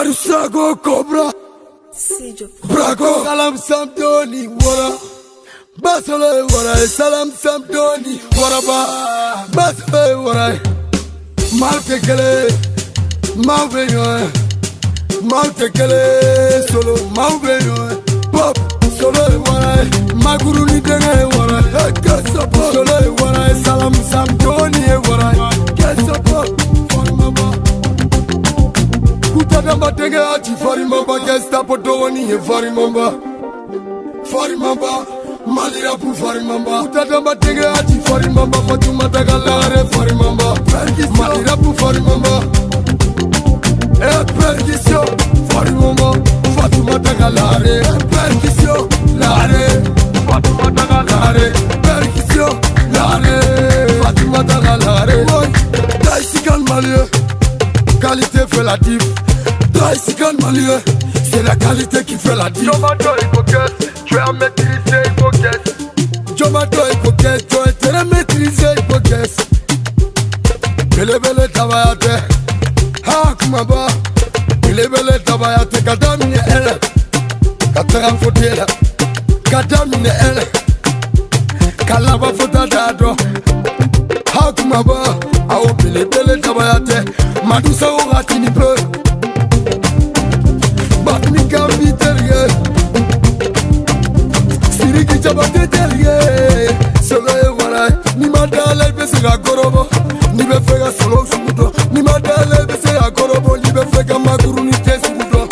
Marusago Cobra Braco Salam Samdoni Wara Basale Wara Salam Samdoni Waraba Basale Wara Maltekele Malveyo Maltekele Solo Malveyo Pop Solo Wara Maguru ni denge Wara Kesopo Solo Wara Salam Samdoni Wara Kesopo Kutadamba denge ati Farimamba Gestapo Doni Farimamba Farimamba Malira pu Farimamba Kutadamba denge ati Farimamba Fatuma Tagalare Farimamba Malira pu Farimamba Perdition Farimamba Fatuma Tagalare Perdition Lare Fatuma Tagalare Perdition Lare Fatuma Tagalare Daïsikan Malieu Qualité fait la diff. Daïsikan Malieu, c'est la qualité qui fait la diff. Jomato et coquette, tu as maîtrisé hypothèse. Jomato et coquette, tu as maîtrisé hypothèse. Bele bele tabayate, ha kumaba. Bele bele tabayate, kadamine ele. Katara fotela, kadamine ele. Kalaba fota dado, ha kumaba. Awo bele bele tabayate, madusa orati ni peu. Batni kambi terye, siriki chabate terye. Solo e warai, ni madale bese ga gorobo, ni be fega solo sukudo. Ni madale bese ga gorobo, ni be fega maguru ni te sukudo.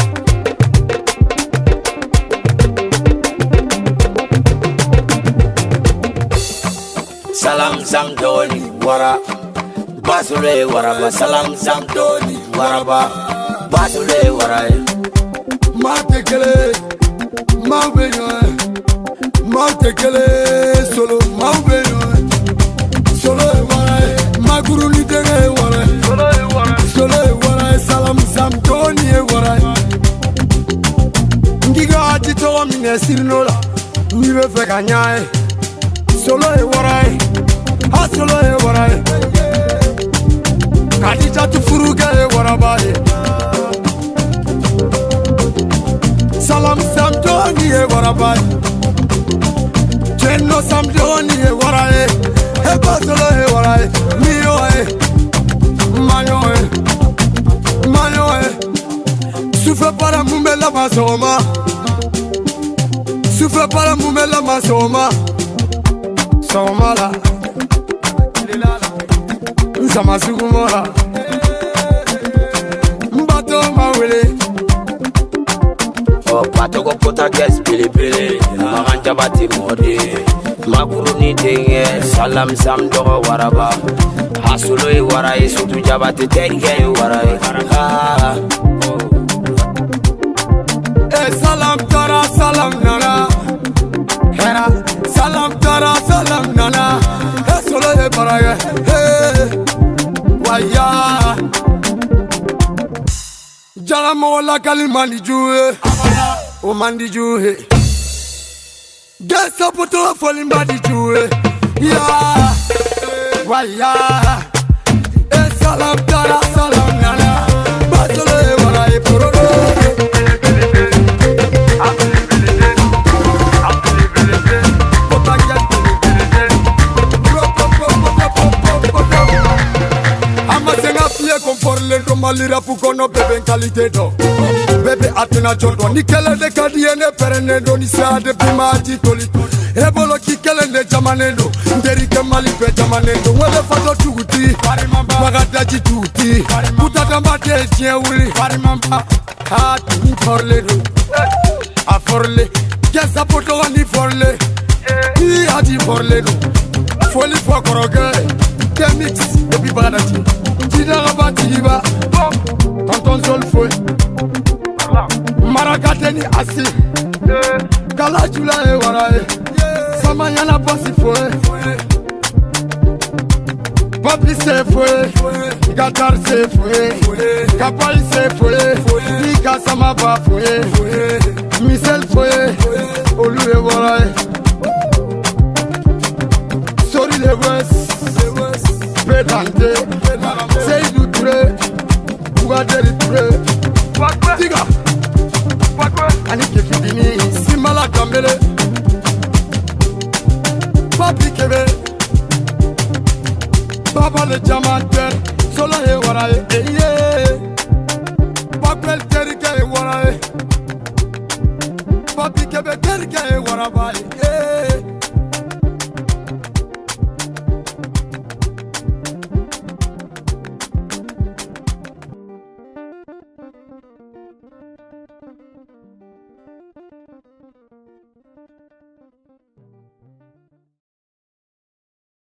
Salam Samdoni Wara Basule Waraba Salam Samdoni Waraba Basule Warai Maltekele Malveyo Maltekele Solo Malveyo Solo Warai Maguru ni denge Warai Solo Warai Salam Samdoni Warai Ndiga ati towa mine sirinola Niwe feka nyae Solo Warai Ha solo Warai Kadija tufuruge Warabaye Salam Samdoni Warabaye Jenno Samdoni Waraye Heba solo Waraye Miyo Mayo Mayo Souffle para mumela masoma Souffle para mumela masoma Somala Nsama sukumora Mbato mawele O patoko pota ges pili pili Maganja bati modi Maguru ni denge Salam Samdoni Waraba Hasulu Warai Sutu jabati terye Warai Salam tara salam nana Hera Salam tara salam nana Solo baraye Waya Jalamo la kalimani juwe O mandi juwe Gesa poto foli mbadi juwe Ya Waya Salam tara salam nana Basole waraye porolo Malira pukono bebe en qualité do Bebe atena jodo Ni kele de kadiene perenendo Ni saade pima ati toli Ebolo ki kele de jamanendo Nderi ke malipe jamanendo Wele fato tuguti Magadaji tuguti Kutata mbate tien uli Hati ni forle do A forle Kesa poto wani forle I hati forle do Foli fwa koroge Kemix Ebi bagadaji Tida rabati iba Tonton Zolfoué Marakateni asi Kalajula e warae Samayana basi foué Papi se foué Gatar se foué Kapali se foué Nika Samaba foué Michel foué Olu e warae Sori le wes Pedante Seydou Touré Bougaderi Touré Baba le diamantaire, solo ye waraye, Papel terike ye waraye, Papi kebe terike ye warabaye,